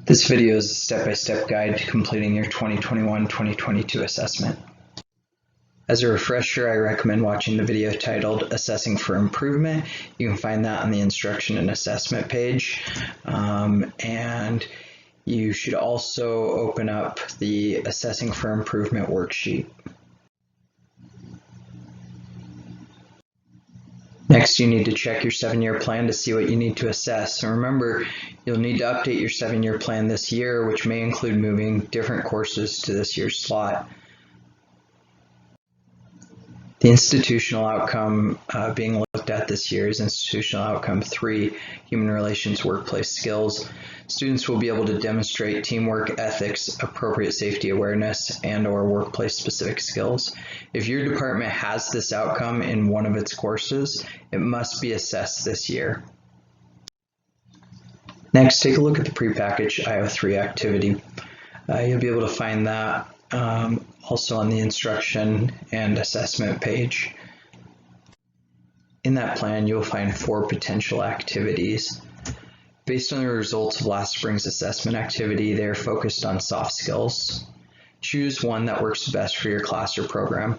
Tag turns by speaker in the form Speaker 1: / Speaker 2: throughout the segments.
Speaker 1: This video is a step-by-step guide to completing your 2021-2022 assessment. As a refresher, I recommend watching the video titled Assessing for Improvement. You can find that on the instruction and assessment page. And you should also open up the Assessing for Improvement worksheet. Next, you need to check your 7-year plan to see what you need to assess. And remember, you'll need to update your 7-year plan this year, which may include moving different courses to this year's slot. The institutional outcome being looked at this year is Institutional Outcome 3, Human Relations Workplace Skills. Students will be able to demonstrate teamwork, ethics, appropriate safety awareness, and/or workplace-specific skills. If your department has this outcome in one of its courses, it must be assessed this year. Next, take a look at the prepackaged IO3 activity. You'll be able to find that also on the instruction and assessment page. In that plan, you'll find 4 potential activities. Based on the results of last spring's assessment activity, they are focused on soft skills. Choose one that works best for your class or program.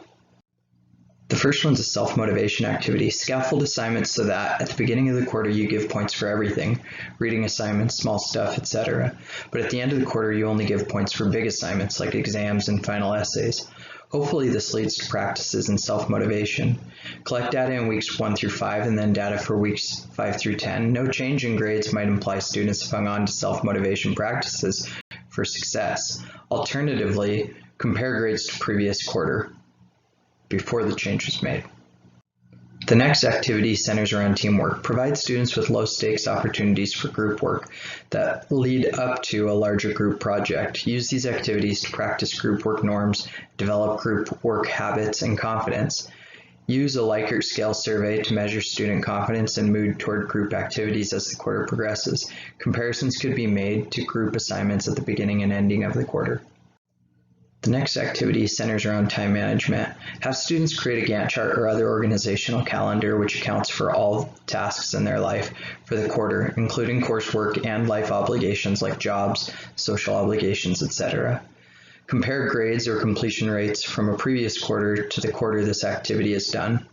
Speaker 1: The first one's a self-motivation activity. Scaffold assignments so that at the beginning of the quarter you give points for everything, reading assignments, small stuff, etc. But at the end of the quarter you only give points for big assignments like exams and final essays. Hopefully this leads to practices in self-motivation. Collect data in weeks 1 through 5 and then data for weeks 5 through 10. No change in grades might imply students have hung on to self-motivation practices for success. Alternatively, compare grades to previous quarter before the change was made. The next activity centers around teamwork. Provide students with low-stakes opportunities for group work that lead up to a larger group project. Use these activities to practice group work norms, develop group work habits and confidence. Use a Likert scale survey to measure student confidence and mood toward group activities as the quarter progresses. Comparisons could be made to group assignments at the beginning and ending of the quarter. The next activity centers around time management. Have students create a Gantt chart or other organizational calendar which accounts for all tasks in their life for the quarter, including coursework and life obligations like jobs, social obligations, etc. Compare grades or completion rates from a previous quarter to the quarter this activity is done.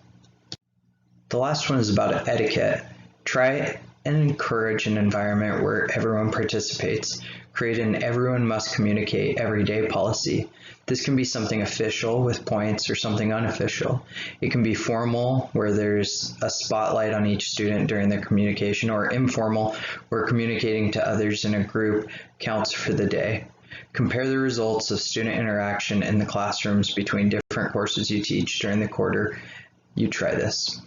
Speaker 1: The last one is about etiquette. Try and encourage an environment where everyone participates. Create an everyone must communicate every day policy. This can be something official with points or something unofficial. It can be formal, where there's a spotlight on each student during their communication, or informal, where communicating to others in a group counts for the day. Compare the results of student interaction in the classrooms between different courses you teach during the quarter. You try this.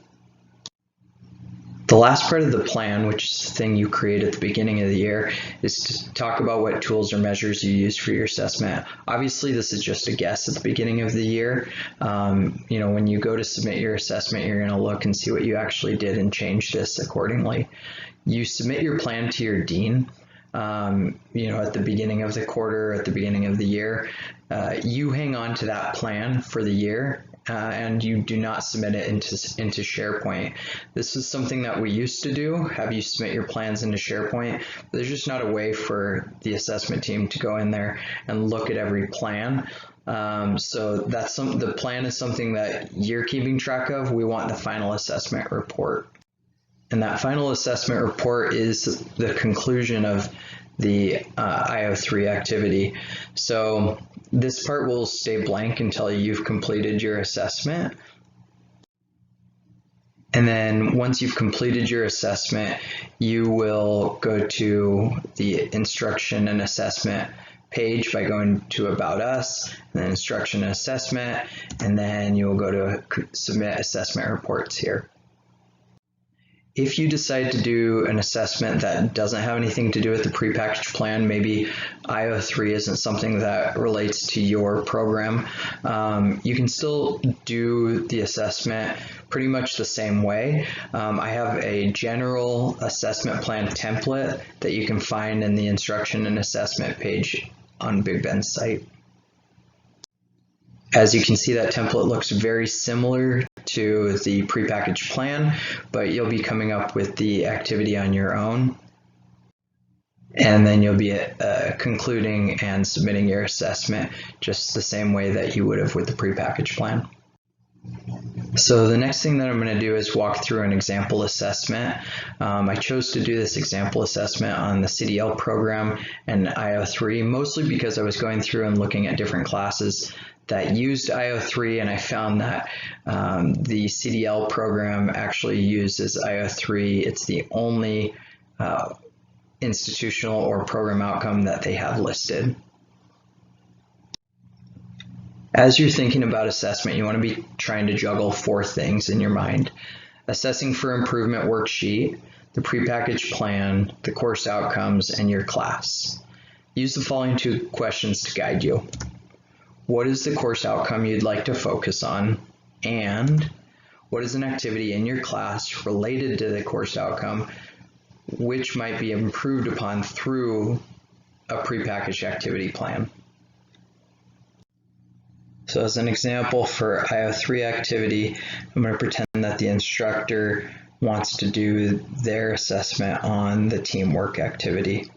Speaker 1: The last part of the plan, which is the thing you create at the beginning of the year, is to talk about what tools or measures you use for your assessment. Obviously, this is just a guess at the beginning of the year. When you go to submit your assessment, you're going to look and see what you actually did and change this accordingly. You submit your plan to your dean. At the beginning of the quarter, at the beginning of the year. You hang on to that plan for the year. And you do not submit it into SharePoint. This is something that we used to do, have you submit your plans into SharePoint. There's just not a way for the assessment team to go in there and look at every plan. So the plan is something that you're keeping track of. We want the final assessment report. And that final assessment report is the conclusion of the IO3 activity. So this part will stay blank until you've completed your assessment. And then once you've completed your assessment, you will go to the instruction and assessment page by going to About Us, and then Instruction and Assessment, and then you will go to Submit Assessment Reports here. If you decide to do an assessment that doesn't have anything to do with the prepackaged plan, maybe IO3 isn't something that relates to your program, you can still do the assessment pretty much the same way. I have a general assessment plan template that you can find in the instruction and assessment page on Big Ben's site. As you can see, that template looks very similar to the prepackaged plan, but you'll be coming up with the activity on your own. And then you'll be concluding and submitting your assessment just the same way that you would have with the prepackaged plan. So the next thing that I'm going to do is walk through an example assessment. I chose to do this example assessment on the CDL program and IO3, mostly because I was going through and looking at different classes that used IO3, and I found that the CDL program actually uses IO3. It's the only institutional or program outcome that they have listed. As you're thinking about assessment, you want to be trying to juggle 4 things in your mind: assessing for improvement worksheet, the prepackaged plan, the course outcomes, and your class. Use the following 2 questions to guide you. What is the course outcome you'd like to focus on? And what is an activity in your class related to the course outcome which might be improved upon through a prepackaged activity plan? So as an example for IO3 activity, I'm going to pretend that the instructor wants to do their assessment on the teamwork activity.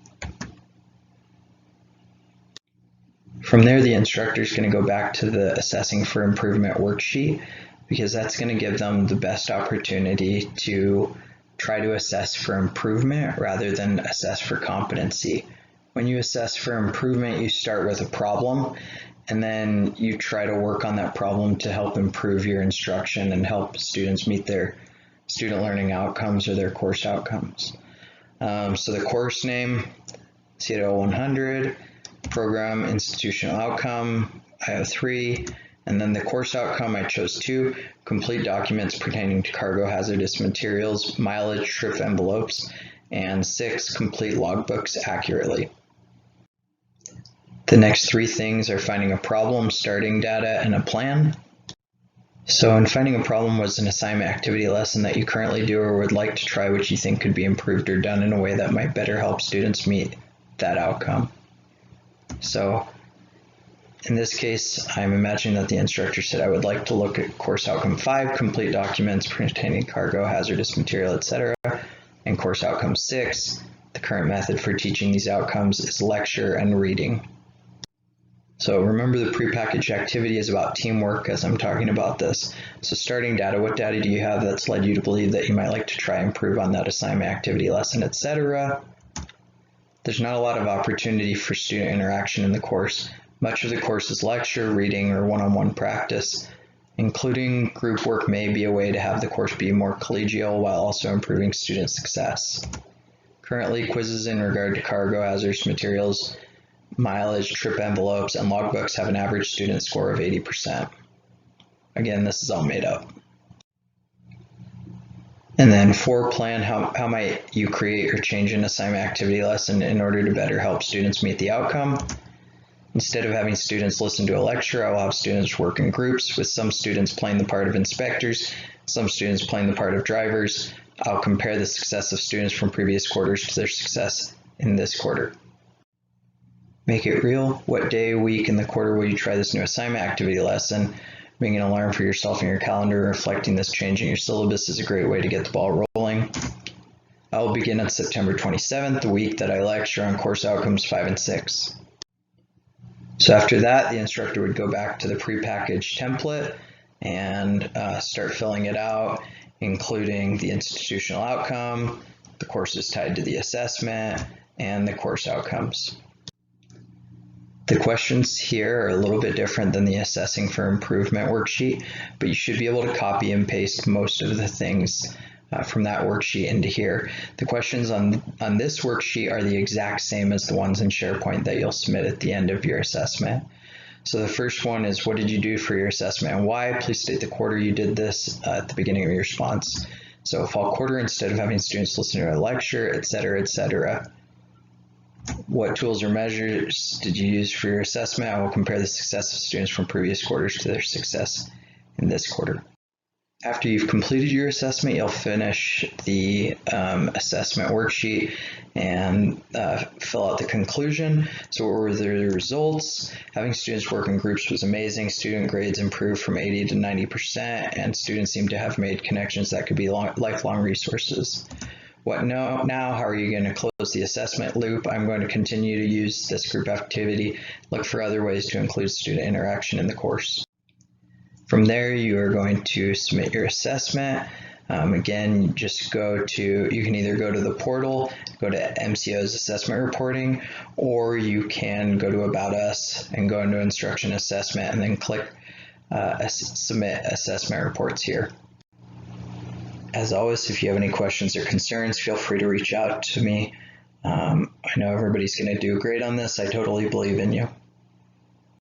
Speaker 1: From there, the instructor is going to go back to the assessing for improvement worksheet, because that's going to give them the best opportunity to try to assess for improvement rather than assess for competency. When you assess for improvement, you start with a problem, and then you try to work on that problem to help improve your instruction and help students meet their student learning outcomes or their course outcomes. So the course name, CDL 100, program institutional outcome, IO3, and then the course outcome, I chose 2, complete documents pertaining to cargo hazardous materials, mileage, trip envelopes, and 6, complete logbooks accurately. The next 3 things are finding a problem, starting data, and a plan. So in finding a problem was an assignment activity lesson that you currently do or would like to try, which you think could be improved or done in a way that might better help students meet that outcome. So in this case, I'm imagining that the instructor said, I would like to look at course outcome 5, complete documents pertaining to cargo, hazardous material, etc., and course outcome 6, the current method for teaching these outcomes is lecture and reading. So remember, the prepackaged activity is about teamwork as I'm talking about this. So starting data, what data do you have that's led you to believe that you might like to try and improve on that assignment activity lesson, etc.? There's not a lot of opportunity for student interaction in the course. Much of the course is lecture, reading, or one-on-one practice. Including group work may be a way to have the course be more collegial while also improving student success. Currently, quizzes in regard to cargo, hazardous materials, mileage, trip envelopes, and logbooks have an average student score of 80%. Again, this is all made up. And then for plan, how might you create or change an assignment activity lesson in order to better help students meet the outcome? Instead of having students listen to a lecture, I will have students work in groups, with some students playing the part of inspectors, some students playing the part of drivers. I'll compare the success of students from previous quarters to their success in this quarter. Make it real. What day, week, and the quarter will you try this new assignment activity lesson? Making an alarm for yourself in your calendar, reflecting this change in your syllabus is a great way to get the ball rolling. I will begin on September 27th, the week that I lecture on course outcomes 5 and 6. So after that, the instructor would go back to the prepackaged template and start filling it out, including the institutional outcome, the courses tied to the assessment, and the course outcomes. The questions here are a little bit different than the assessing for improvement worksheet, but you should be able to copy and paste most of the things from that worksheet into here. The questions on this worksheet are the exact same as the ones in SharePoint that you'll submit at the end of your assessment. So the first one is, what did you do for your assessment and why? Please state the quarter you did this at the beginning of your response. So fall quarter, instead of having students listen to a lecture, etc., etc. What tools or measures did you use for your assessment? I will compare the success of students from previous quarters to their success in this quarter. After you've completed your assessment, you'll finish the assessment worksheet and fill out the conclusion. So what were the results? Having students work in groups was amazing. Student grades improved from 80 to 90%, and students seem to have made connections that could be lifelong resources. now, how are you going to close the assessment loop? I'm going to continue to use this group activity, look for other ways to include student interaction in the course. From there, you are going to submit your assessment. Again, just you can either go to the portal, go to MCO's assessment reporting, or you can go to About Us and go into Instruction Assessment and then click Submit Assessment Reports here. As always, if you have any questions or concerns, feel free to reach out to me. I know everybody's going to do great on this. I totally believe in you.